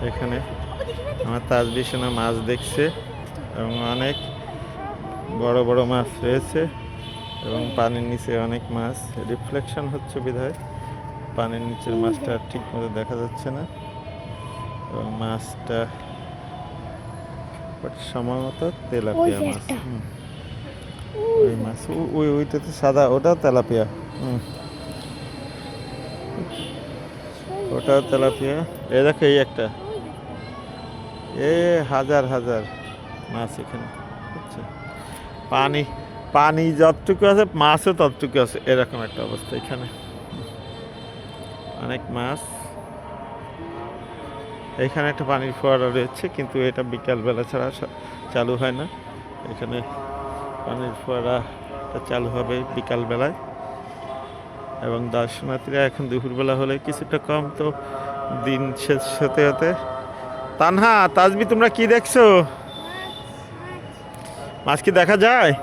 এখানে আমার তাজবি সোনা মাছ দেখছে এবং অনেক বড় বড় মাছ রয়েছে এবং পানির নিচে অনেক মাছ রিফ্লেকশন হচ্ছে বিধায় পানির নিচের মাছটা ঠিক মতো দেখা যাচ্ছে না এবং মাছটা সম্ভবত তেলাপিয়া মাছ। ওই মাছ ওইটা তো সাদা, ওটাও তেলাপিয়া। ওটাও তেলাপিয়া। এই দেখো এই একটা, হাজার হাজার মাছ এখানে। বুঝছো, পানি পানি যতটুকু আছে মাছও ততটুকু আছে, এরকম একটা অবস্থা এখানে। অনেক মাছ। এখানে একটা পানির ফোয়ারা রয়েছে কিন্তু এটা বিকালবেলা ছাড়া চালু হয় না। এখানে পানির ফোয়ারাটা চালু হবে বিকালবেলায় এবং দর্শনার্থীরা এখন দুপুরবেলা হলে কিছুটা কম, তো দিন শেষ হতে হতে। তানহা, তাজবি, তোমরা কি দেখছো? মাছ কি দেখা যায়?